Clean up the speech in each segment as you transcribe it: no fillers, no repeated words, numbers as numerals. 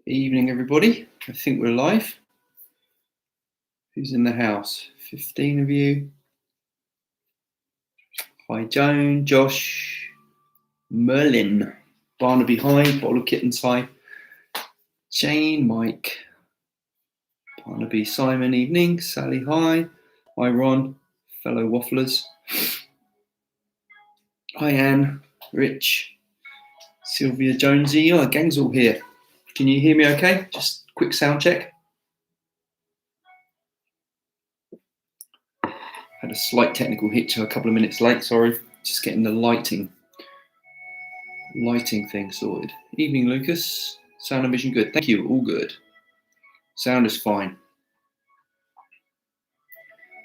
Evening, everybody. I think we're live. Who's in the house? 15 of you. Hi, Joan, Josh, Merlin, Barnaby, hi, Bottle of Kittens, hi, Jane, Mike, Barnaby, Simon, evening, Sally, hi, Ron, fellow wafflers, hi, Anne, Rich, Sylvia, Jonesy, oh, the gang's all here. Can you hear me okay? Just quick sound check. Had a slight technical hitch a couple of minutes late, sorry. Just getting the lighting thing sorted. Evening, Lucas. Sound and vision good. Thank you. All good. Sound is fine.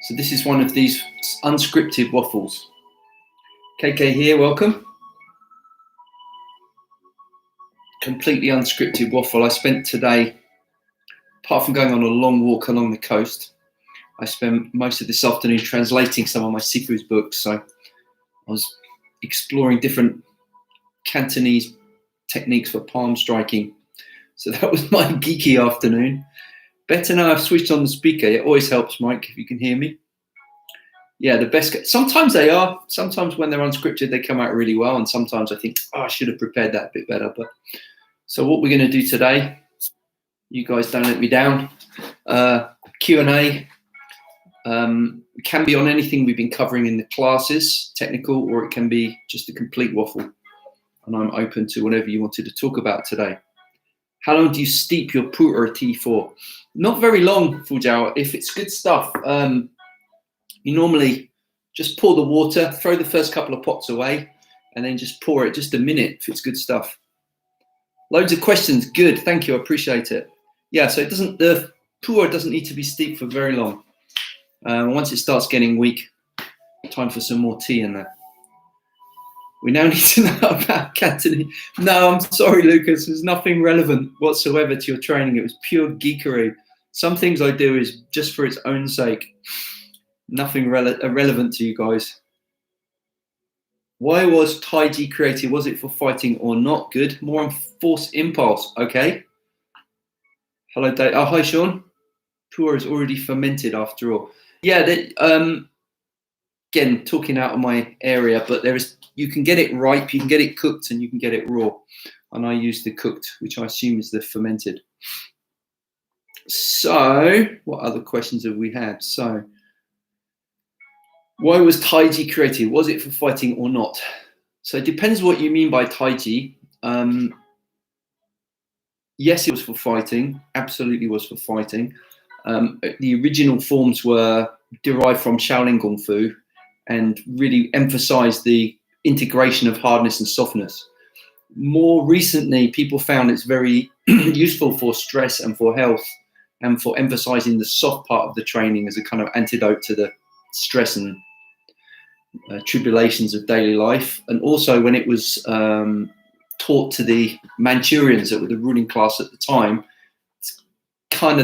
So this is one of these unscripted waffles. KK here, welcome. Completely unscripted waffle. I spent today, apart from going on a long walk along the coast, I spent most of this afternoon translating some of my Sifu's books. So I was exploring different Cantonese techniques for palm striking. So that was my geeky afternoon. Better now I've switched on the speaker. It always helps, Mike, if you can hear me. Yeah, the best. Sometimes they are. Sometimes when they're unscripted, they come out really well. And sometimes I think, oh, I should have prepared that a bit better. But so what we're going to do today, you guys don't let me down. Q&A. It can be on anything we've been covering in the classes, technical, or it can be just a complete waffle. And I'm open to whatever you wanted to talk about today. How long do you steep your pu'er tea for? Not very long, Fujiao. If it's good stuff, you normally just pour the water, throw the first couple of pots away, and then just pour it just a minute if it's good stuff. Loads of questions. Good. Thank you. I appreciate it. Yeah, so the pu'er doesn't need to be steeped for very long. Once it starts getting weak, time for some more tea in there. We now need to know about Cantonese. No, I'm sorry, Lucas. There's nothing relevant whatsoever to your training. It was pure geekery. Some things I do is just for its own sake. Nothing irrelevant to you guys. Why was Tai Chi created? Was it for fighting or not? Good. More on force impulse. Okay. Hello, Dave. Oh, hi, Sean. Pu'er is already fermented after all. Yeah, again, talking out of my area, but you can get it ripe, you can get it cooked, and you can get it raw. And I use the cooked, which I assume is the fermented. So, what other questions have we had? So, why was Tai Chi created? Was it for fighting or not? So it depends what you mean by Tai Chi. Yes, it was for fighting. Absolutely was for fighting. The original forms were derived from Shaolin Kung Fu and really emphasized the integration of hardness and softness. More recently, people found it's very useful for stress and for health and for emphasizing the soft part of the training as a kind of antidote to the stress and tribulations of daily life. And also when it was taught to the Manchurians that were the ruling class at the time,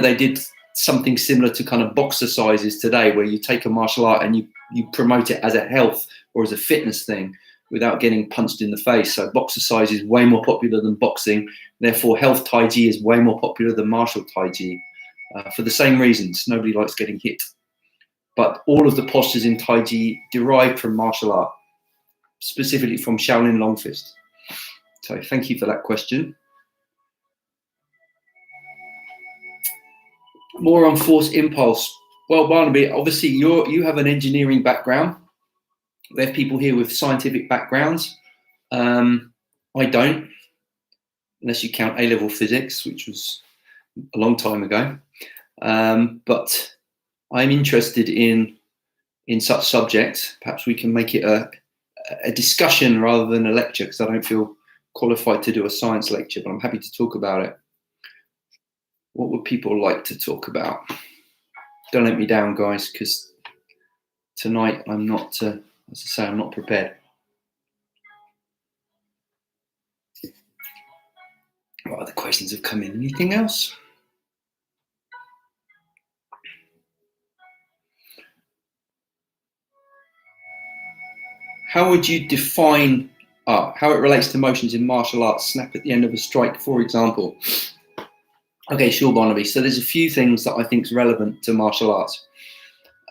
they did something similar to kind of boxercises today, where you take a martial art and you promote it as a health or as a fitness thing without getting punched in the face. So boxercise is way more popular than boxing. Therefore, health Tai Chi is way more popular than martial Tai Chi for the same reasons. Nobody likes getting hit. But all of the postures in Tai Chi derived from martial art, specifically from Shaolin Long Fist. So thank you for that question. More on force impulse. Well, Barnaby, obviously you have an engineering background. We have people here with scientific backgrounds. I don't, unless you count A-level physics, which was a long time ago. But I'm interested in such subjects. Perhaps we can make it a discussion rather than a lecture, because I don't feel qualified to do a science lecture, but I'm happy to talk about it. What would people like to talk about? Don't let me down, guys, because tonight I'm not, as I say, I'm not prepared. What other questions have come in? Anything else? How would you define how it relates to motions in martial arts? Snap at the end of a strike, for example. Okay, sure, Barnaby. So there's a few things that I think is relevant to martial arts.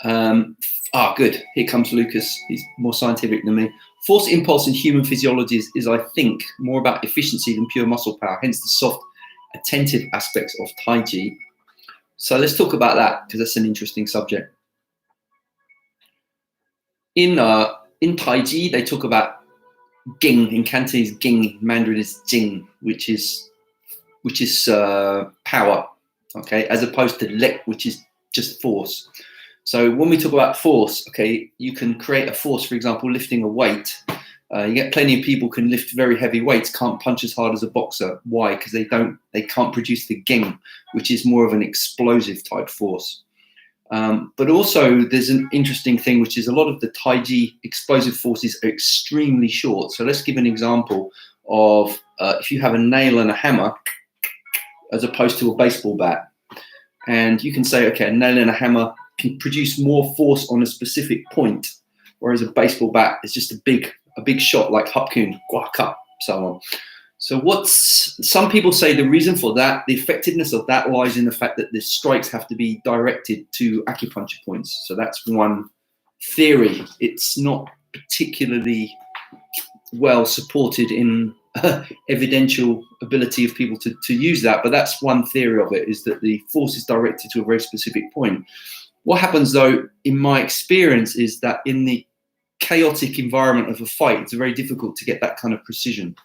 Good. Here comes Lucas. He's more scientific than me. Force impulse in human physiology is, I think, more about efficiency than pure muscle power, hence the soft, attentive aspects of Tai Chi. So let's talk about that, because that's an interesting subject. In Tai Chi, they talk about Ging. In Cantonese, Ging. Mandarin is Jing, which is power, okay, as opposed to Lek, which is just force. So when we talk about force, okay, you can create a force, for example, lifting a weight. You get plenty of people can lift very heavy weights, can't punch as hard as a boxer. Why? Because they can't produce the Ging, which is more of an explosive type force. But also there's an interesting thing, which is a lot of the Tai Chi explosive forces are extremely short. So let's give an example of if you have a nail and a hammer as opposed to a baseball bat. And you can say, okay, a nail and a hammer can produce more force on a specific point, whereas a baseball bat is just a big shot like 𝐒𝐴𝐻𝐿, 𝐂𝐡𝐚𝐧𝐵, so on. So some people say the reason for that, the effectiveness of that lies in the fact that the strikes have to be directed to acupuncture points. So that's one theory. It's not particularly well supported in evidential ability of people to use that, but that's one theory of it, is that the force is directed to a very specific point. What happens though, in my experience, is that in the chaotic environment of a fight, it's very difficult to get that kind of precision.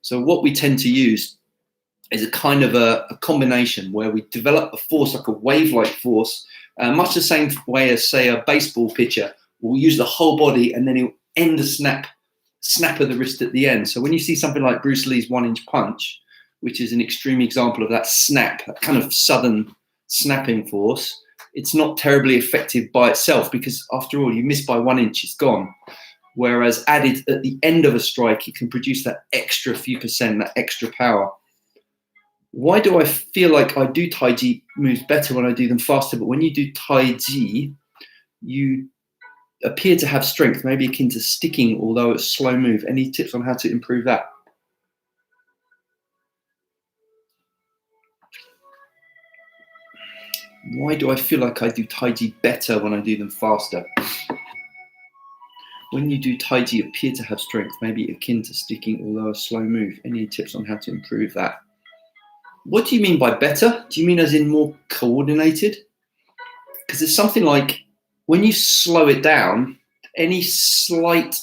So what we tend to use is a kind of a combination where we develop a force, like a wave-like force, much the same way as, say, a baseball pitcher will use the whole body and then he'll end a snap of the wrist at the end. So when you see something like Bruce Lee's 1-inch punch, which is an extreme example of that snap, that kind of sudden snapping force, it's not terribly effective by itself, because after all, you miss by 1 inch, it's gone. Whereas added at the end of a strike, it can produce that extra few percent, that extra power. Why do I feel like I do Tai Chi moves better when I do them faster? But when you do Tai Chi, you appear to have strength, maybe akin to sticking, although it's slow move. Any tips on how to improve that? Why do I feel like I do Tai Chi better when I do them faster? When you do Tai Chi, you appear to have strength, maybe akin to sticking, although a slow move. Any tips on how to improve that? What do you mean by better? Do you mean as in more coordinated? Because it's something like when you slow it down, any slight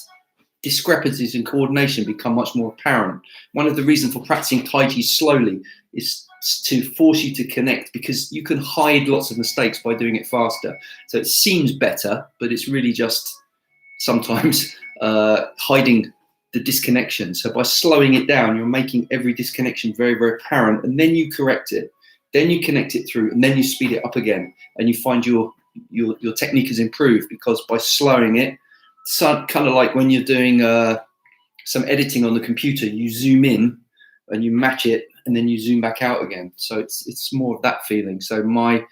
discrepancies in coordination become much more apparent. One of the reasons for practicing Tai Chi slowly is to force you to connect, because you can hide lots of mistakes by doing it faster. So it seems better, but it's really just sometimes hiding the disconnection. So by slowing it down, you're making every disconnection very, very apparent, and then you correct it, then you connect it through, and then you speed it up again, and you find your technique has improved, because by slowing it, it's kind of like when you're doing some editing on the computer, you zoom in and you match it, and then you zoom back out again. So it's more of that feeling. So my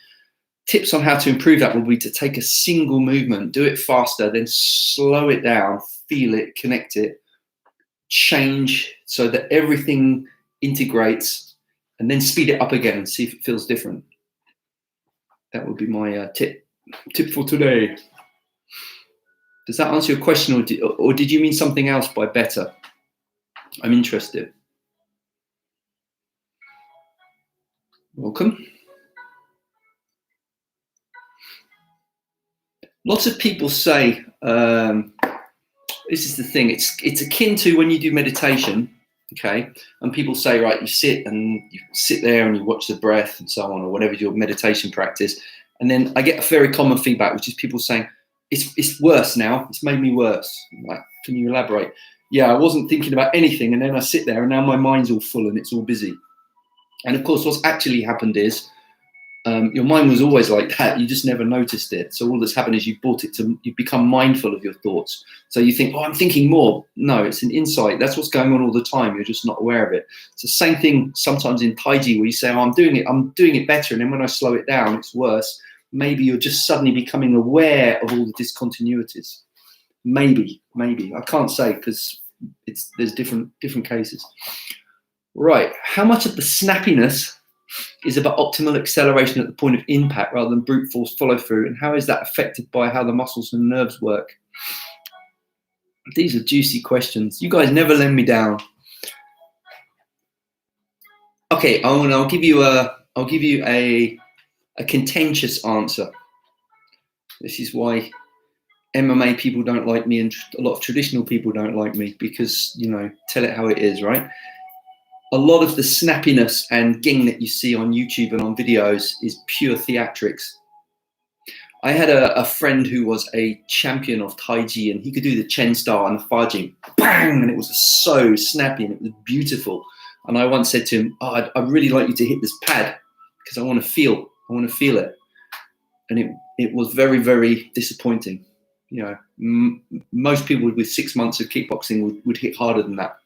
tips on how to improve that will be to take a single movement, do it faster, then slow it down, feel it, connect it, change so that everything integrates, and then speed it up again and see if it feels different. That would be my tip for today. Does that answer your question, or did you mean something else by better? I'm interested. Welcome. Lots of people say, this is the thing, it's akin to when you do meditation, okay? And people say, right, you sit there and you watch the breath and so on, or whatever your meditation practice. And then I get a very common feedback, which is people saying, it's worse now, it's made me worse. Like, can you elaborate? Yeah, I wasn't thinking about anything, and then I sit there and now my mind's all full and it's all busy. And of course, what's actually happened is your mind was always like that. You just never noticed it. So all that's happened is you've become mindful of your thoughts. So you think, oh, I'm thinking more. No, it's an insight. That's what's going on all the time. You're just not aware of it. It's the same thing sometimes in Tai Chi, where you say, oh, I'm doing it better. And then when I slow it down, it's worse. Maybe you're just suddenly becoming aware of all the discontinuities. Maybe. I can't say, because there's different cases. Right. How much of the snappiness is about optimal acceleration at the point of impact rather than brute force follow through, and how is that affected by how the muscles and nerves work? These are juicy questions. You guys never let me down. Okay, I'll give you a contentious answer. This is why MMA people don't like me and a lot of traditional people don't like me, because, you know, tell it how it is, right? A lot of the snappiness and ging that you see on YouTube and on videos is pure theatrics. I had a friend who was a champion of Tai Chi, and he could do the Chen style and the Fa Jing, bang, and it was so snappy and it was beautiful. And I once said to him, oh, I'd really like you to hit this pad because I want to feel it. And it was very, very disappointing. You know, most people with 6 months of kickboxing would hit harder than that.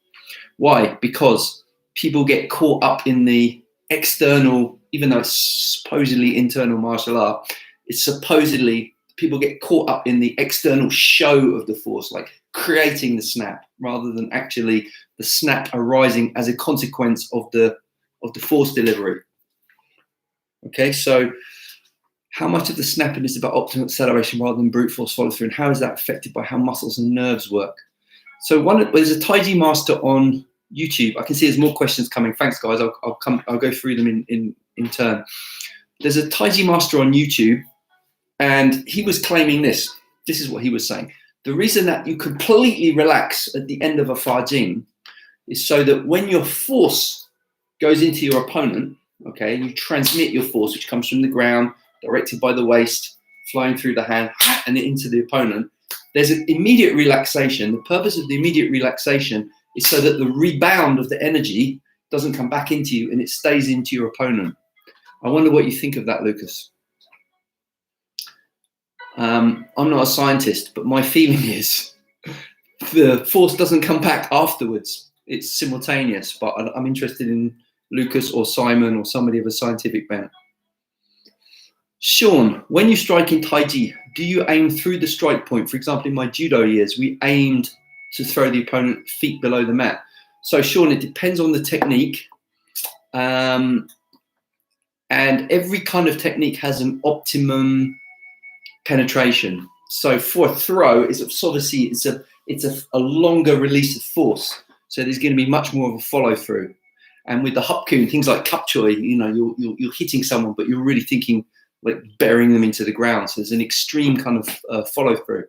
Why? Because people get caught up in the external, even though it's supposedly internal martial art, it's supposedly, people get caught up in the external show of the force, like creating the snap, rather than actually the snap arising as a consequence of the force delivery. Okay, so how much of the snapping is about optimal acceleration rather than brute force follow through, and how is that affected by how muscles and nerves work? So there's a Tai Chi master on YouTube. I can see there's more questions coming. Thanks, guys. I'll go through them in turn. There's a Tai Chi master on YouTube, and he was claiming this. This is what he was saying. The reason that you completely relax at the end of a Fa Jing is so that when your force goes into your opponent, okay, you transmit your force, which comes from the ground, directed by the waist, flowing through the hand and into the opponent. There's an immediate relaxation. The purpose of the immediate relaxation is so that the rebound of the energy doesn't come back into you and it stays into your opponent. I wonder what you think of that, Lucas. I'm not a scientist, but my feeling is the force doesn't come back afterwards. It's simultaneous, but I'm interested in Lucas or Simon or somebody of a scientific bent. Sean, when you strike in Tai Chi, do you aim through the strike point? For example, in my judo years, we aimed to throw the opponent feet below the mat. So Sean, it depends on the technique. And every kind of technique has an optimum penetration. So for a throw, it's obviously it's a longer release of force. So there's going to be much more of a follow through. And with the 𝐏𝐿𝐴, things like 𝐿𝐴, you know, you're hitting someone, but you're really thinking like burying them into the ground. So there's an extreme kind of follow through.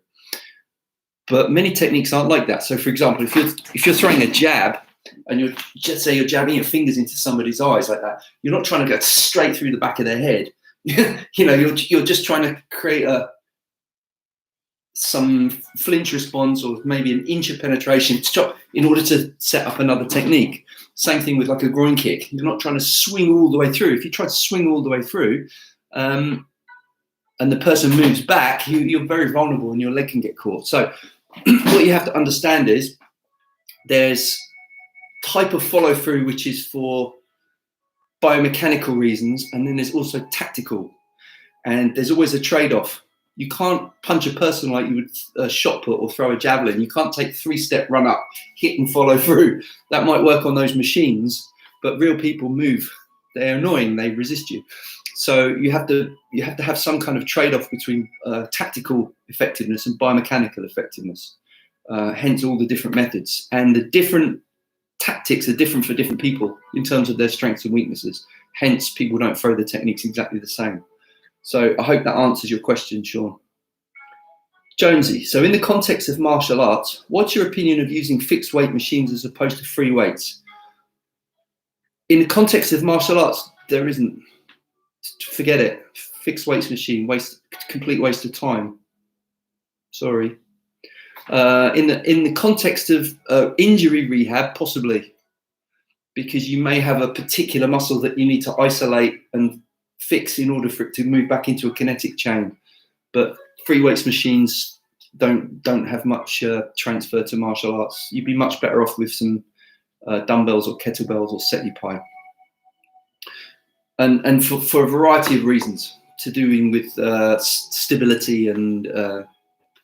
But many techniques aren't like that. So for example, if you're throwing a jab and you're jabbing your fingers into somebody's eyes like that, you're not trying to go straight through the back of their head. You know, you're just trying to create some flinch response or maybe an inch of penetration in order to set up another technique. Same thing with like a groin kick. You're not trying to swing all the way through. If you try to swing all the way through and the person moves back, you're very vulnerable and your leg can get caught. So what you have to understand is there's type of follow through which is for biomechanical reasons, and then there's also tactical, and there's always a trade-off. You can't punch a person like you would shot put or throw a javelin. You can't take 3-step run up, hit and follow through. That might work on those machines, but real people move. They're annoying. They resist you. So you have to have some kind of trade-off between tactical effectiveness and biomechanical effectiveness. Hence all the different methods, and the different tactics are different for different people in terms of their strengths and weaknesses. Hence, people don't throw the techniques exactly the same. So I hope that answers your question, Sean. Jonesy, so in the context of martial arts, what's your opinion of using fixed weight machines as opposed to free weights? In the context of martial arts, there isn't. Forget it. Fixed weights machine, complete waste of time. Sorry. In the context of injury rehab, possibly, because you may have a particular muscle that you need to isolate and fix in order for it to move back into a kinetic chain. But free weights machines don't have much transfer to martial arts. You'd be much better off with some dumbbells or kettlebells or seti-pai. And for a variety of reasons, to do with stability and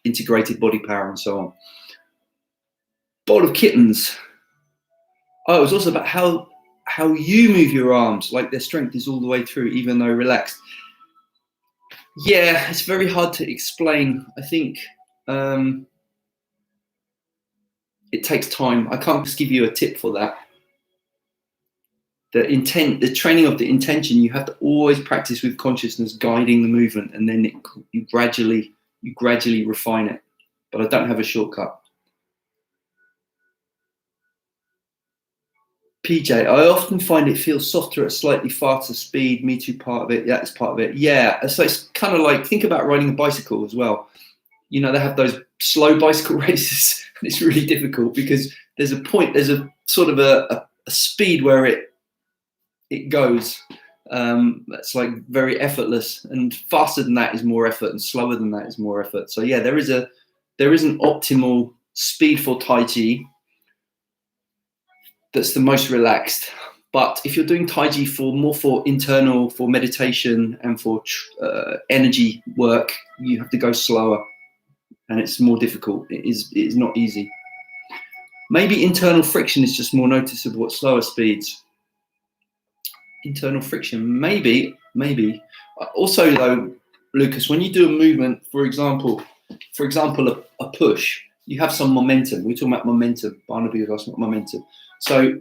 integrated body power and so on. Bowl of kittens. Oh, it was also about how you move your arms, like their strength is all the way through, even though relaxed. Yeah, it's very hard to explain. I think it takes time. I can't just give you a tip for that. The training of the intention, you have to always practice with consciousness guiding the movement, and then you gradually refine it. But I don't have a shortcut. PJ, I often find it feels softer at slightly faster speed. Me too, part of it. Yeah, it's part of it. Yeah, so it's kind of like, think about riding a bicycle as well. You know, they have those slow bicycle races, and it's really difficult because there's a sort of a speed where it goes. That's like very effortless, and faster than that is more effort, and slower than that is more effort. So yeah, there is an optimal speed for Tai Chi that's the most relaxed. But if you're doing Tai Chi for internal, for meditation and for energy work, you have to go slower, and it's more difficult. It is not easy. Maybe internal friction is just more noticeable at slower speeds. Internal friction, maybe. Also though, Lucas, when you do a movement, for example, a push, you have some momentum. We're talking about momentum. Barnaby was asking about momentum. So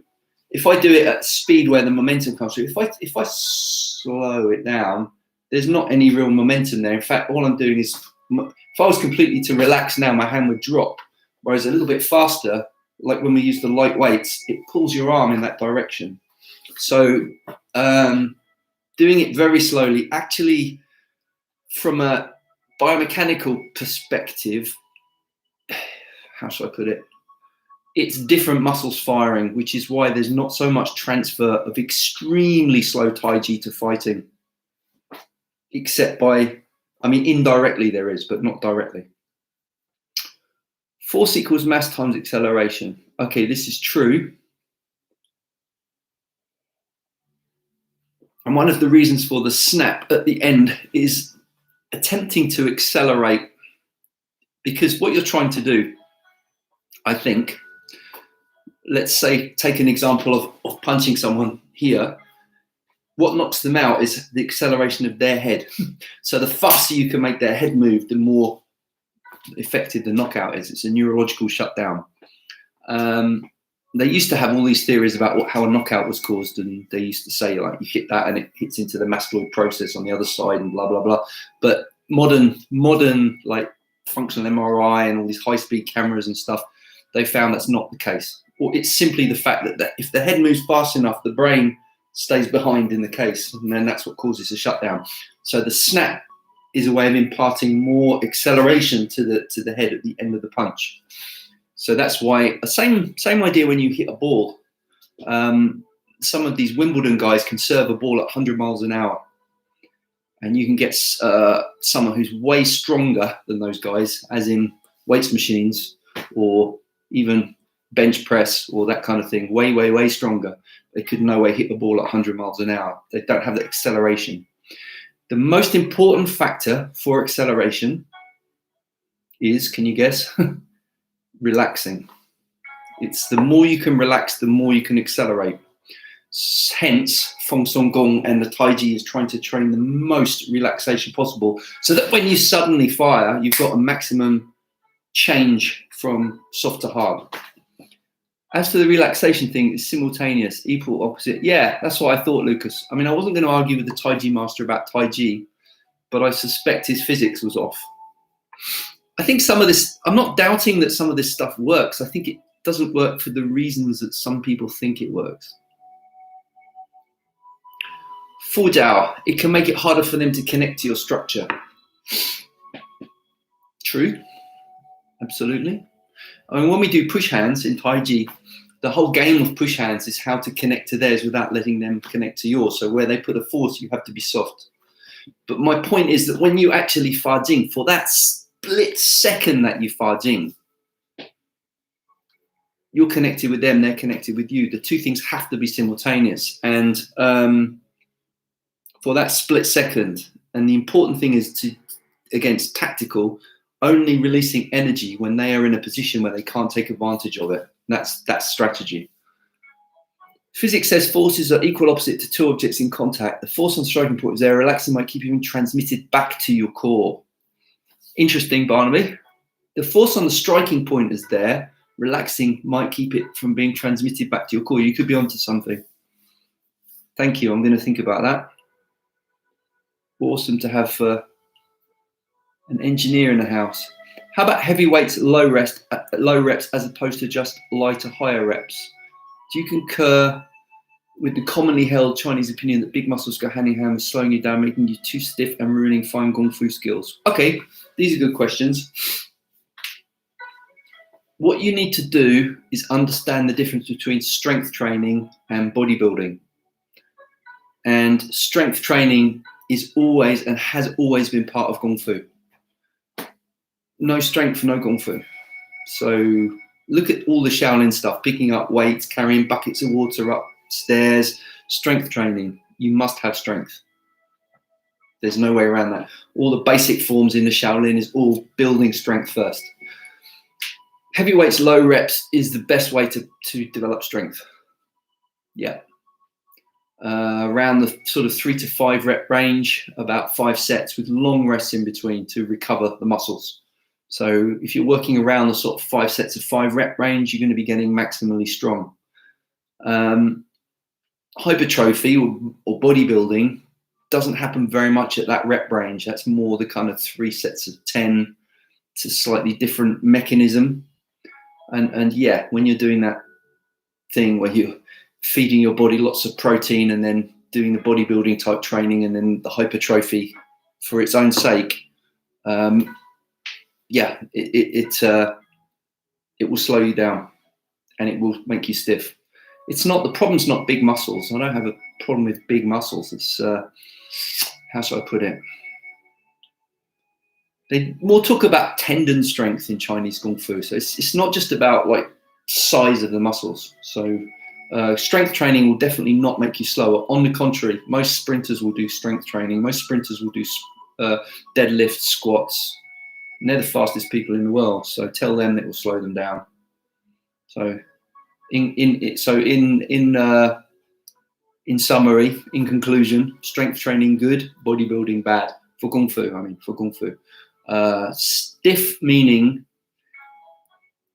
if I do it at speed where the momentum comes through, if I slow it down, there's not any real momentum there. In fact, all I'm doing is, if I was completely to relax now, my hand would drop. Whereas a little bit faster, like when we use the light weights, it pulls your arm in that direction. So doing it very slowly, actually, from a biomechanical perspective, how should I put it? It's different muscles firing, which is why there's not so much transfer of extremely slow Tai Chi to fighting, except by, indirectly there is, but not directly. Force equals mass times acceleration. Okay, this is true. And one of the reasons for the snap at the end is attempting to accelerate, because what you're trying to do, I think, let's say, take an example of punching someone here. What knocks them out is the acceleration of their head. So the faster you can make their head move, the more effective the knockout is. It's a neurological shutdown. They used to have all these theories about how a knockout was caused, and they used to say, like, you hit that and it hits into the mastoid process on the other side and blah, blah, blah. But modern like functional MRI and all these high-speed cameras and stuff, they found that's not the case. Or it's simply the fact that if the head moves fast enough, the brain stays behind in the case, and then that's what causes a shutdown. So the snap is a way of imparting more acceleration to the head at the end of the punch. So that's why, same idea when you hit a ball. Some of these Wimbledon guys can serve a ball at 100 miles an hour, and you can get someone who's way stronger than those guys, as in weights machines or even bench press or that kind of thing, way stronger. They could no way hit the ball at 100 miles an hour. They don't have the acceleration. The most important factor for acceleration is, can you guess? Relaxing. It's the more you can relax, the more you can accelerate. Hence, Feng Song Gong and the Tai Chi is trying to train the most relaxation possible, so that when you suddenly fire, you've got a maximum change from soft to hard. As for the relaxation thing, it's simultaneous, equal, opposite. Yeah, that's what I thought, Lucas. I wasn't going to argue with the Tai Chi master about Tai Chi, but I suspect his physics was off. I think some of this, I'm not doubting that some of this stuff works. I think it doesn't work for the reasons that some people think it works. For Dao, it can make it harder for them to connect to your structure. True, absolutely. When we do push hands in Tai Chi, the whole game of push hands is how to connect to theirs without letting them connect to yours. So where they put a force, you have to be soft. But my point is that when you actually Fa Jing, for that split second that you Fa Jing, you're connected with them, they're connected with you. The two things have to be simultaneous. And for that split second, and the important thing is to, against tactical, only releasing energy when they are in a position where they can't take advantage of it. That's strategy. Physics says forces are equal opposite to two objects in contact. The force on the striking point is there. Relaxing might keep you transmitted back to your core. Interesting, Barnaby. The force on the striking point is there. Relaxing might keep it from being transmitted back to your core. You could be onto something. Thank you. I'm going to think about that. Awesome to have an engineer in the house. How about heavy weights, low reps as opposed to just lighter, higher reps? Do you concur with the commonly held Chinese opinion that big muscles go hand in hand with slowing you down, making you too stiff and ruining fine kung fu skills? Okay, these are good questions. What you need to do is understand the difference between strength training and bodybuilding. And strength training is always and has always been part of kung fu. No strength, no kung fu. So look at all the Shaolin stuff, picking up weights, carrying buckets of water upstairs, strength training. You must have strength. There's no way around that. All the basic forms in the Shaolin is all building strength first. Heavy weights, low reps is the best way to develop strength. Yeah. Around the sort of 3 to 5 rep range, about 5 sets with long rests in between to recover the muscles. So if you're working around the sort of 5 sets of 5 rep range, you're going to be getting maximally strong. Hypertrophy or bodybuilding doesn't happen very much at that rep range. That's more the kind of 3 sets of 10. It's a slightly different mechanism. And yeah, when you're doing that thing where you're feeding your body lots of protein and then doing the bodybuilding type training and then the hypertrophy for its own sake, yeah, it will slow you down and it will make you stiff. It's not, the problem's not big muscles. I don't have a problem with big muscles. It's, how should I put it? They more talk about tendon strength in Chinese Kung Fu. So it's not just about like size of the muscles. So strength training will definitely not make you slower. On the contrary, most sprinters will do strength training. Most sprinters will do deadlifts, squats. And they're the fastest people in the world. So tell them it will slow them down. So in summary, in conclusion, strength training good, bodybuilding bad. For Kung Fu, I mean, for Kung Fu. Stiff meaning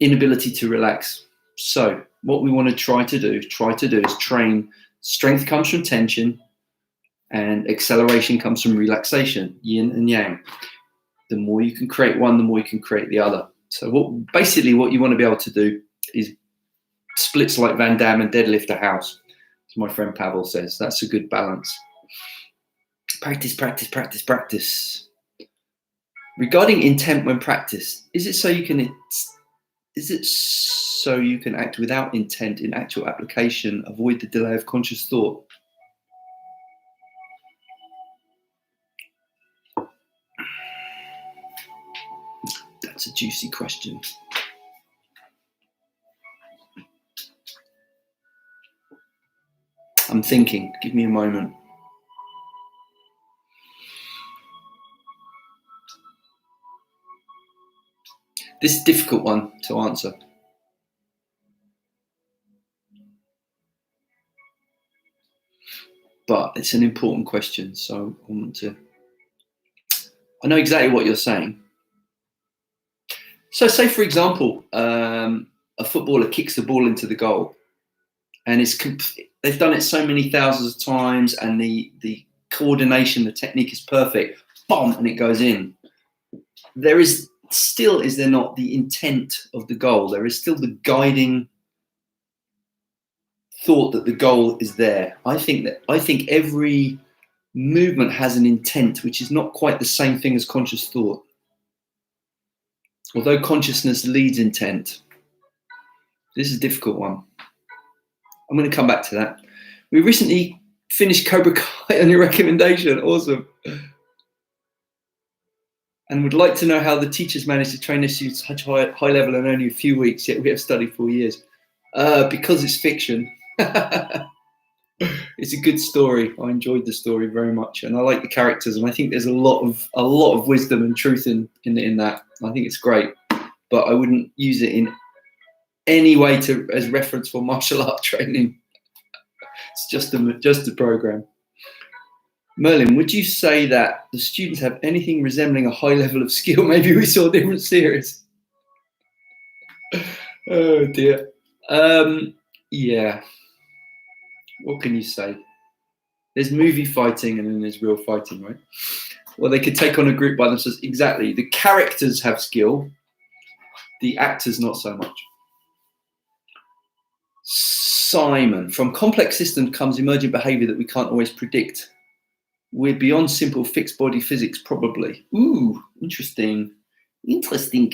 inability to relax. So what we want to try to do is train. Strength comes from tension and acceleration comes from relaxation, yin and yang. The more you can create one, the more you can create the other. So basically what you want to be able to do is splits like Van Damme and deadlift a house, as my friend Pavel says. That's a good balance. Practice, practice, practice, practice. Regarding intent when practiced, is it so you can act without intent in actual application, avoid the delay of conscious thought? That's a juicy question. I'm thinking, give me a moment. This is a difficult one to answer. But it's an important question, so I know exactly what you're saying. So say, for example, a footballer kicks the ball into the goal, and they've done it so many thousands of times, and the coordination, the technique is perfect, boom, and it goes in. There is still, is there not, the intent of the goal? There is still the guiding thought that the goal is there. I think every movement has an intent, which is not quite the same thing as conscious thought. Although consciousness leads intent. This is a difficult one. I'm going to come back to that. We recently finished Cobra Kai on your recommendation. Awesome. And would like to know how the teachers managed to train their students at such high level in only a few weeks, yet we have studied 4 years. Because it's fiction. It's a good story. I enjoyed the story very much, and I like the characters, and I think there's a lot of wisdom and truth in that. I think it's great, but I wouldn't use it in any way as reference for martial art training. just a program. Merlin, would you say that the students have anything resembling a high level of skill? Maybe we saw different series. Oh dear. Yeah. What can you say? There's movie fighting and then there's real fighting, right? Well, they could take on a group by themselves. Exactly. The characters have skill. The actors not so much. Simon, from complex systems comes emergent behavior that we can't always predict. We're beyond simple fixed body physics, probably. Ooh, interesting. Interesting.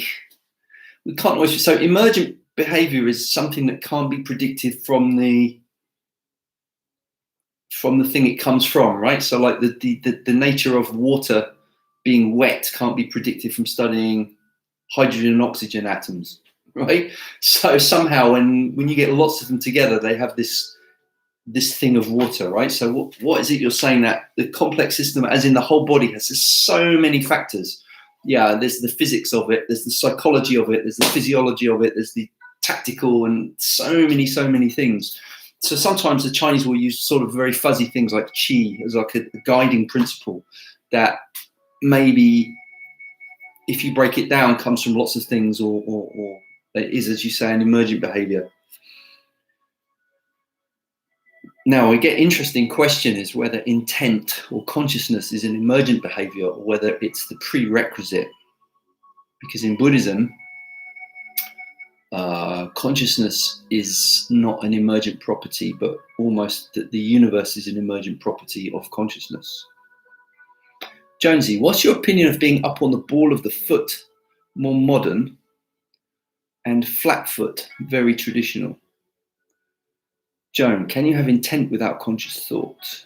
We can't always. So emergent behavior is something that can't be predicted from the thing it comes from, right? So like the nature of water being wet can't be predicted from studying hydrogen and oxygen atoms, right? So somehow when you get lots of them together, they have this thing of water, right? So what is it you're saying, that the complex system, as in the whole body, has so many factors? Yeah, there's the physics of it, there's the psychology of it, there's the physiology of it, there's the tactical, and so many things. So sometimes the Chinese will use sort of very fuzzy things like qi as like a guiding principle that maybe, if you break it down, comes from lots of things, or it is, as you say, an emergent behavior. Now we get interesting question is whether intent or consciousness is an emergent behavior or whether it's the prerequisite. Because in Buddhism, consciousness is not an emergent property, but almost that the universe is an emergent property of consciousness. Jonesy, what's your opinion of being up on the ball of the foot, more modern, and flat foot, very traditional? Joan, can you have intent without conscious thought?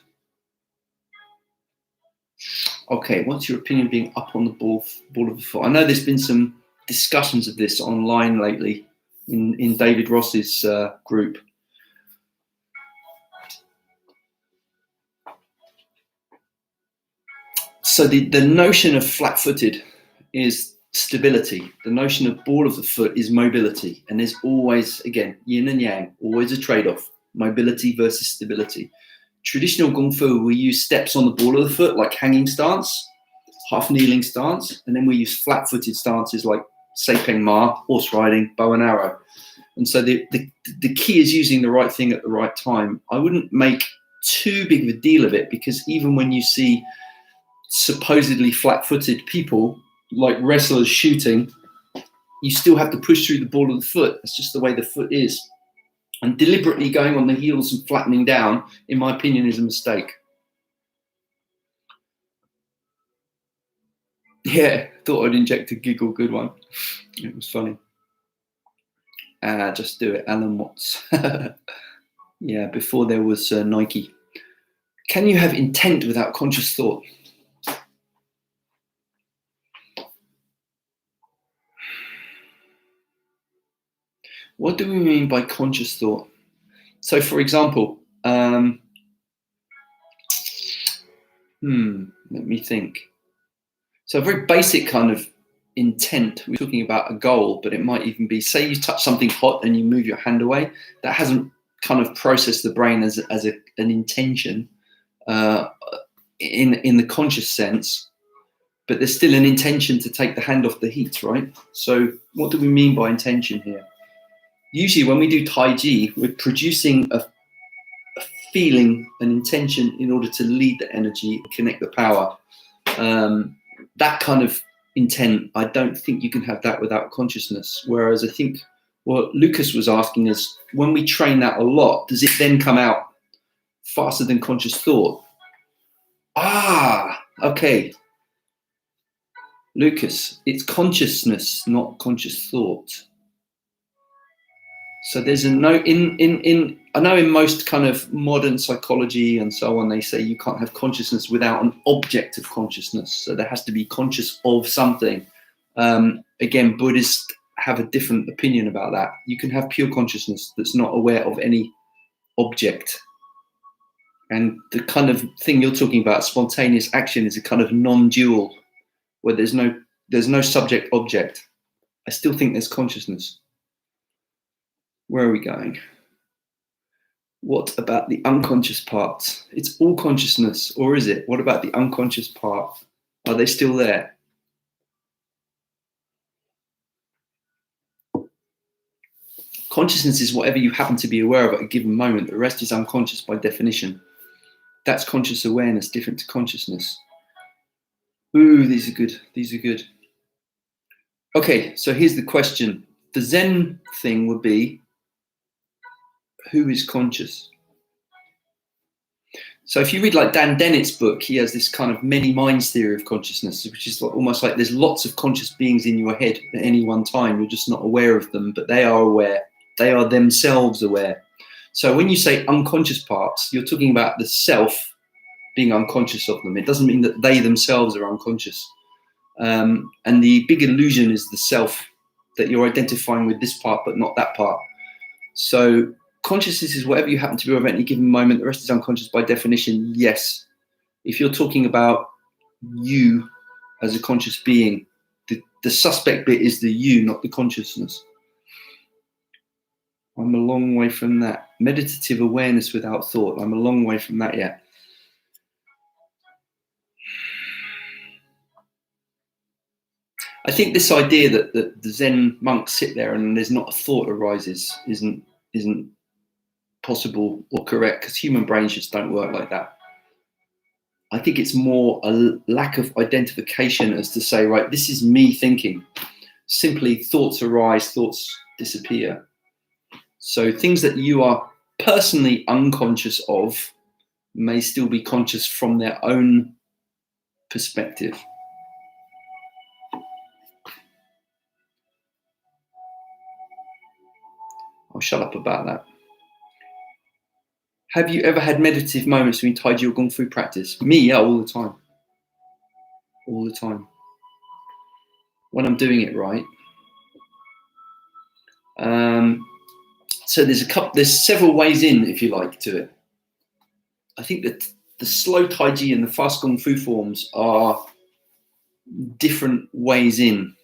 Okay, what's your opinion of being up on the ball of the foot? I know there's been some discussions of this online lately in David Ross's group. So the notion of flat-footed is stability. The notion of ball of the foot is mobility. And there's always, again, yin and yang, always a trade-off, mobility versus stability. Traditional Kung Fu, we use steps on the ball of the foot, like hanging stance, half kneeling stance, and then we use flat-footed stances like Seipeng Ma, horse riding, bow and arrow. And so the key is using the right thing at the right time. I wouldn't make too big of a deal of it, because even when you see supposedly flat-footed people, like wrestlers shooting, you still have to push through the ball of the foot. It's just the way the foot is. And deliberately going on the heels and flattening down, in my opinion, is a mistake. Yeah, thought I'd inject a giggle, good one. It was funny. Just do it, Alan Watts. Yeah, before there was Nike. Can you have intent without conscious thought? What do we mean by conscious thought? So, for example, let me think. So a very basic kind of intent, we're talking about a goal, but it might even be, say you touch something hot and you move your hand away. That hasn't kind of processed the brain as an intention in the conscious sense, but there's still an intention to take the hand off the heat, right? So what do we mean by intention here? Usually when we do Tai Chi, we're producing a feeling, an intention in order to lead the energy, connect the power. That kind of intent, I don't think you can have that without consciousness. Whereas I think what Lucas was asking is, when we train that a lot, does it then come out faster than conscious thought? Okay. Lucas, it's consciousness, not conscious thought. So there's a note I know in most kind of modern psychology and so on, they say you can't have consciousness without an object of consciousness. So there has to be conscious of something. Again, Buddhists have a different opinion about that. You can have pure consciousness that's not aware of any object. And the kind of thing you're talking about, spontaneous action, is a kind of non-dual, where there's no subject object. I still think there's consciousness. Where are we going? What about the unconscious parts? It's all consciousness, or is it? What about the unconscious part? Are they still there? Consciousness is whatever you happen to be aware of at a given moment. The rest is unconscious by definition. That's conscious awareness, different to consciousness. Ooh, these are good. These are good. Okay, so here's the question. The Zen thing would be, who is conscious? So if you read like Dan Dennett's book, he has this kind of many minds theory of consciousness, which is almost like there's lots of conscious beings in your head at any one time. You're just not aware of them, but they are aware. They are themselves aware. So when you say unconscious parts, you're talking about the self being unconscious of them. It doesn't mean that they themselves are unconscious. And the big illusion is the self, that you're identifying with this part, but not that part. So consciousness is whatever you happen to be aware of at any given moment. The rest is unconscious by definition, yes. If you're talking about you as a conscious being, the suspect bit is the you, not the consciousness. I'm a long way from that. Meditative awareness without thought. I'm a long way from that yet. I think this idea that the Zen monks sit there and there's not a thought arises isn't possible or correct, because human brains just don't work like that. I think it's more a lack of identification as to say, right, this is me thinking. Simply thoughts arise, thoughts disappear. So things that you are personally unconscious of may still be conscious from their own perspective. I'll shut up about that. Have you ever had meditative moments when you Tai Chi or Kung Fu practice? Me, yeah, all the time. All the time. When I'm doing it right. So there's several ways in, if you like, to it. I think that the slow Tai Chi and the fast Kung Fu forms are different ways in.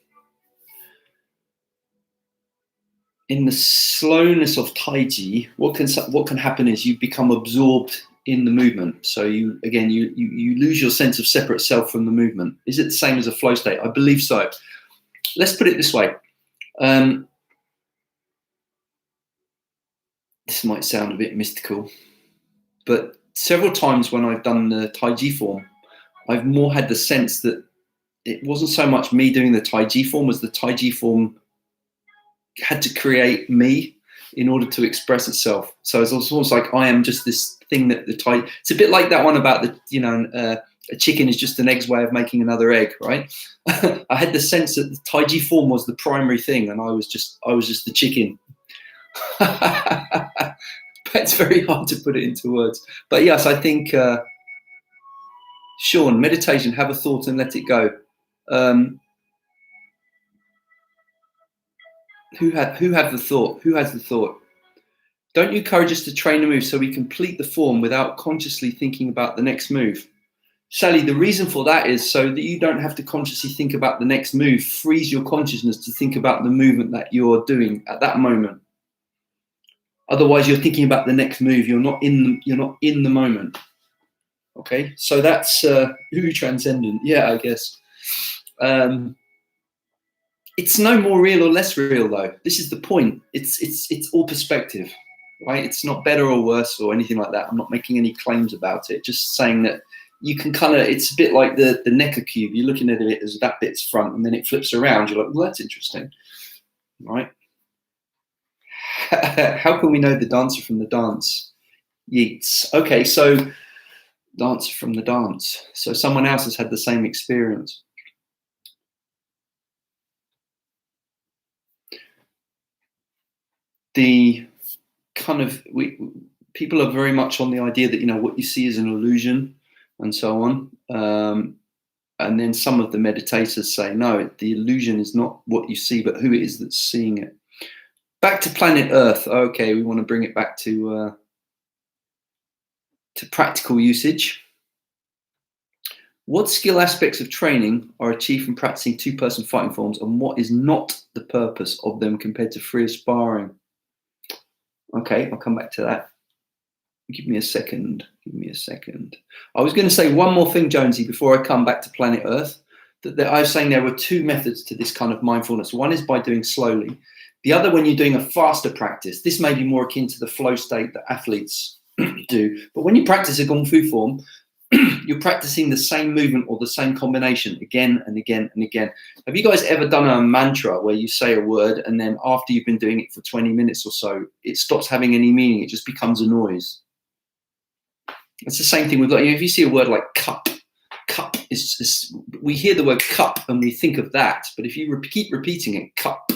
In the slowness of Tai Chi, what can happen is you become absorbed in the movement. So you lose your sense of separate self from the movement. Is it the same as a flow state? I believe so. Let's put it this way. This might sound a bit mystical, but several times when I've done the Tai Chi form, I've more had the sense that it wasn't so much me doing the Tai Chi form as the Tai Chi form had to create me in order to express itself. So it's almost like I am just this thing that it's a bit like that one about the, a chicken is just an egg's way of making another egg, right? I had the sense that the Tai Chi form was the primary thing and I was just the chicken. But it's very hard to put it into words. But yes, I think, Sean, meditation, have a thought and let it go. Who has the thought? Don't you encourage us to train a move so we complete the form without consciously thinking about the next move? Sally, the reason for that is so that you don't have to consciously think about the next move. Frees your consciousness to think about the movement that you're doing at that moment. Otherwise, you're thinking about the next move. You're not in the moment. Okay, so that's who transcendent. Yeah, I guess. It's no more real or less real, though. This is the point. It's all perspective, right? It's not better or worse or anything like that. I'm not making any claims about it. Just saying that you can it's a bit like the Necker cube. You're looking at it as that bit's front, and then it flips around. You're like, well, that's interesting, right? How can we know the dancer from the dance? Yeats. Okay, so dancer from the dance. So someone else has had the same experience. The kind of people are very much on the idea that what you see is an illusion and so on, and then some of the meditators say no, the illusion is not what you see but who it is that's seeing it. Back to planet Earth. Okay, we want to bring it back to practical usage. What skill aspects of training are achieved from practicing two-person fighting forms, and what is not the purpose of them compared to free sparring? Okay, I'll come back to that. Give me a second. Give me a second. I was going to say one more thing, Jonesy, before I come back to planet Earth. That I was saying there were two methods to this kind of mindfulness. One is by doing slowly. The other, when you're doing a faster practice, this may be more akin to the flow state that athletes do. But when you practice a Kung Fu form, you're practicing the same movement or the same combination again and again and again. Have you guys ever done a mantra where you say a word and then after you've been doing it for 20 minutes or so, it stops having any meaning? It just becomes a noise. It's the same thing with, like, if you see a word like cup, we hear the word cup and we think of that. But if you keep repeating it, cup,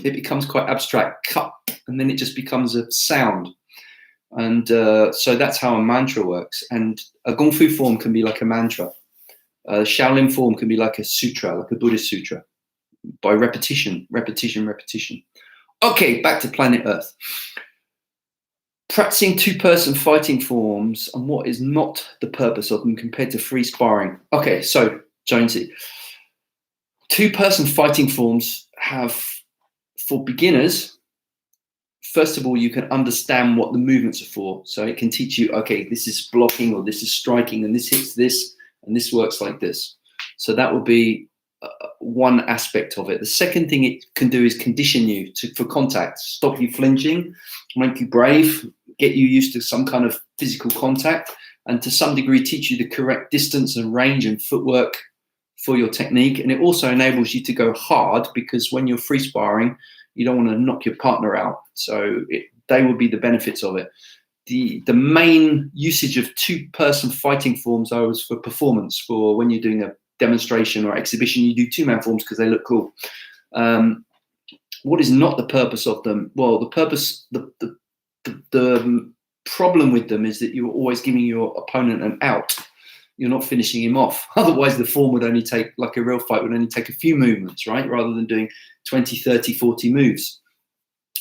it becomes quite abstract, cup, and then it just becomes a sound. And so that's how a mantra works. And a Kung Fu form can be like a mantra. A Shaolin form can be like a sutra, like a Buddhist sutra, by repetition. Okay, back to planet Earth. Practicing two-person fighting forms and what is not the purpose of them compared to free sparring. Okay, so Jonesy, two-person fighting forms have, for beginners, first of all, you can understand what the movements are for. So it can teach you, okay, this is blocking or this is striking and this hits this and this works like this. So that would be one aspect of it. The second thing it can do is condition you for contact, stop you flinching, make you brave, get you used to some kind of physical contact, and to some degree teach you the correct distance and range and footwork for your technique. And it also enables you to go hard, because when you're free sparring, you don't want to knock your partner out. So they will be the benefits of it. The main usage of two-person fighting forms are for performance. For when you're doing a demonstration or exhibition, you do two-man forms because they look cool. What is not the purpose of them? Well, the purpose, the problem with them is that you're always giving your opponent an out. You're not finishing him off. Otherwise, the form would only take, like a real fight, would only take a few movements, right? Rather than doing 20, 30, 40 moves.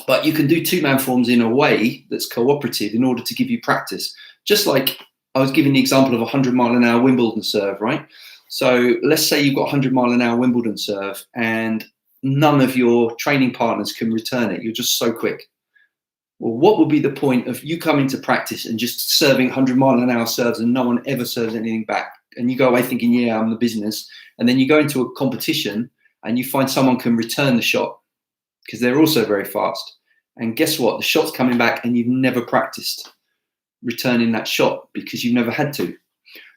But you can do two-man forms in a way that's cooperative in order to give you practice. Just like I was giving the example of a 100-mile-an-hour Wimbledon serve, right? So let's say you've got a 100-mile-an-hour Wimbledon serve and none of your training partners can return it. You're just so quick. Well, what would be the point of you coming to practice and just serving 100-mile-an-hour serves and no one ever serves anything back? And you go away thinking, yeah, I'm the business. And then you go into a competition and you find someone can return the shot because they're also very fast. And guess what? The shot's coming back and you've never practiced returning that shot because you've never had to.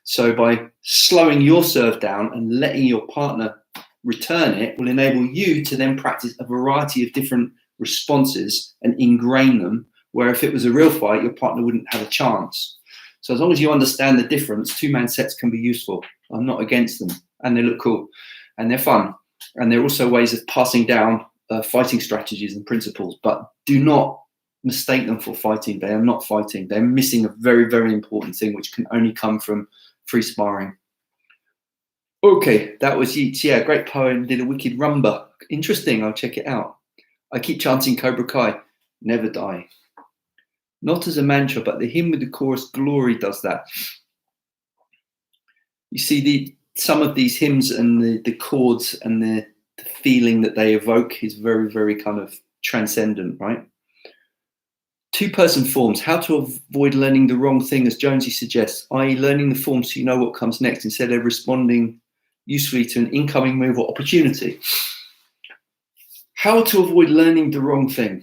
So by slowing your serve down and letting your partner return it will enable you to then practice a variety of different responses and ingrain them, where if it was a real fight, your partner wouldn't have a chance. So as long as you understand the difference, two-man sets can be useful. I'm not against them, and they look cool and they're fun, and they're also ways of passing down fighting strategies and principles. But do not mistake them for fighting. They are not fighting. They're missing a very, very important thing, which can only come from free sparring. Okay, that was Yeats. Yeah, great poem. Did a wicked rumba. Interesting. I'll check it out. I keep chanting Cobra Kai, never die. Not as a mantra, but the hymn with the chorus glory does that. You see, some of these hymns and the chords and the feeling that they evoke is very, very kind of transcendent, right? Two-person forms, how to avoid learning the wrong thing, as Jonesy suggests, i.e. learning the form so you know what comes next instead of responding usefully to an incoming move or opportunity. How to avoid learning the wrong thing.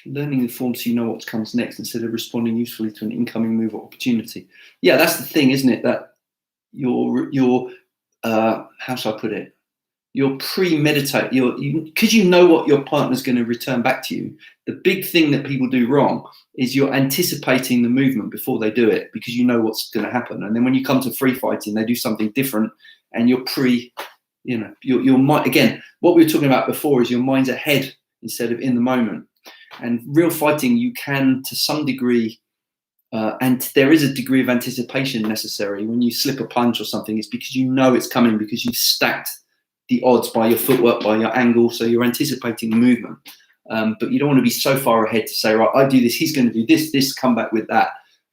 Learning the form so you know what comes next instead of responding usefully to an incoming move or opportunity. Yeah, that's the thing, isn't it? That you're how shall I put it? You're premeditate. Because you know what your partner's going to return back to you. The big thing that people do wrong is you're anticipating the movement before they do it because you know what's going to happen. And then when you come to free fighting, they do something different, and you're your mind. Again, what we were talking about before is your mind's ahead instead of in the moment. And real fighting, you can, to some degree, and there is a degree of anticipation necessary. When you slip a punch or something, it's because you know it's coming, because you've stacked the odds by your footwork, by your angle, so you're anticipating the movement. But you don't want to be so far ahead to say, right, I do this, he's going to do this, come back with that,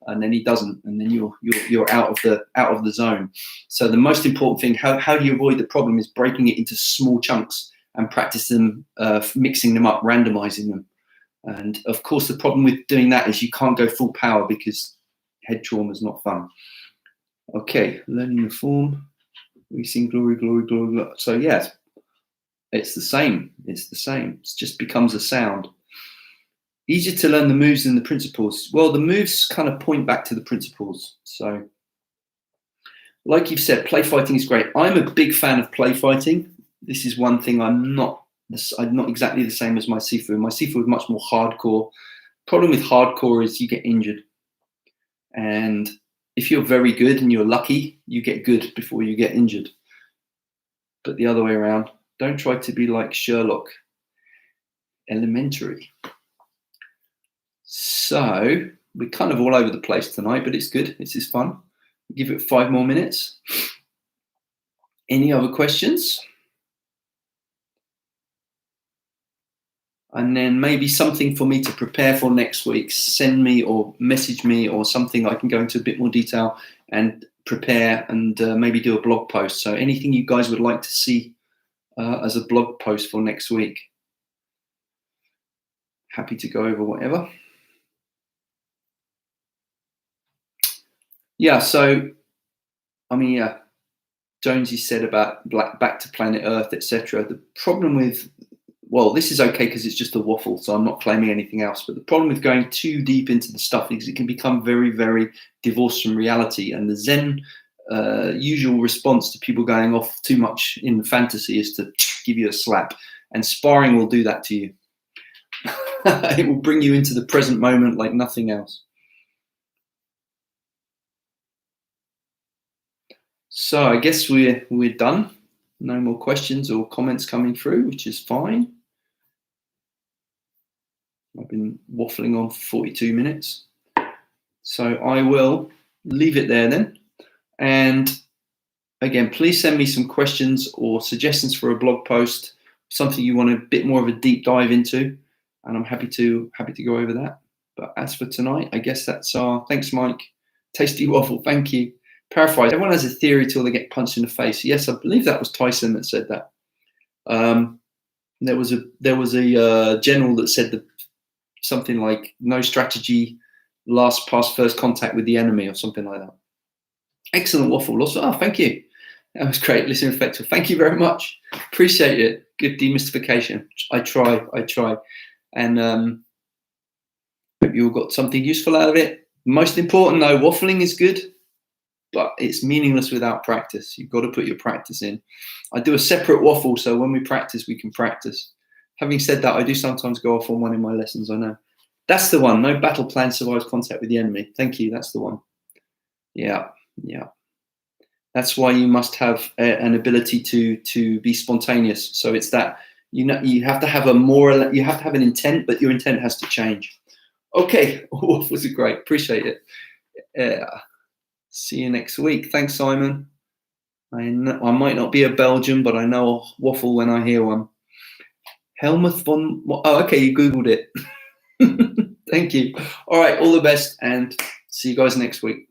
and then he doesn't, and then you're out of the zone. So the most important thing, how do you avoid the problem, is breaking it into small chunks and practice them, mixing them up, randomizing them. And of course, the problem with doing that is you can't go full power because head trauma is not fun. Okay, learning the form. We sing glory, glory, glory, glory. So yes, it's the same. It's the same. It just becomes a sound. Easier to learn the moves than the principles. Well, the moves kind of point back to the principles. So, like you've said, play fighting is great. I'm a big fan of play fighting. This is one thing I'm not exactly the same as my Sifu. My Sifu is much more hardcore. Problem with hardcore is you get injured. And if you're very good and you're lucky, you get good before you get injured. But the other way around, don't try to be like Sherlock. Elementary. So we're kind of all over the place tonight, but it's good. This is fun. Give it 5 more minutes. Any other questions? And then maybe something for me to prepare for next week. Send me or message me or something. I can go into a bit more detail and prepare and maybe do a blog post. So anything you guys would like to see as a blog post for next week. Happy to go over whatever. Yeah, so, I mean, yeah, Jonesy said about back to planet Earth, etc. The problem with, well, this is okay because it's just a waffle, so I'm not claiming anything else. But the problem with going too deep into the stuff is it can become very, very divorced from reality. And the Zen usual response to people going off too much in fantasy is to give you a slap. And sparring will do that to you. It will bring you into the present moment like nothing else. So I guess we're done. No more questions or comments coming through, which is fine. I've been waffling on for 42 minutes. So I will leave it there then. And again, please send me some questions or suggestions for a blog post, something you want a bit more of a deep dive into, and I'm happy to go over that. But as for tonight, I guess that's our thanks, Mike. Tasty waffle, thank you. Paraphrase, everyone has a theory till they get punched in the face. Yes, I believe that was Tyson that said that. There was a general that said something like no strategy lasts past first contact with the enemy or something like that. Excellent waffle. Oh, thank you. That was great. Listening effective. Thank you very much. Appreciate it. Good demystification. I try. And hope you all got something useful out of it. Most important though, waffling is good, but it's meaningless without practice. You've got to put your practice in. I do a separate waffle, so when we practice, we can practice. Having said that, I do sometimes go off on one in my lessons, I know. That's the one. No battle plan survives contact with the enemy. Thank you. That's the one. Yeah. That's why you must have an ability to be spontaneous. So it's that, you have to have you have to have an intent, but your intent has to change. Okay. Waffles are great. Appreciate it. Yeah. See you next week. Thanks, Simon. I might not be a Belgian, but I know a waffle when I hear one. Helmuth von... Oh, okay, you Googled it. Thank you. All right, all the best, and see you guys next week.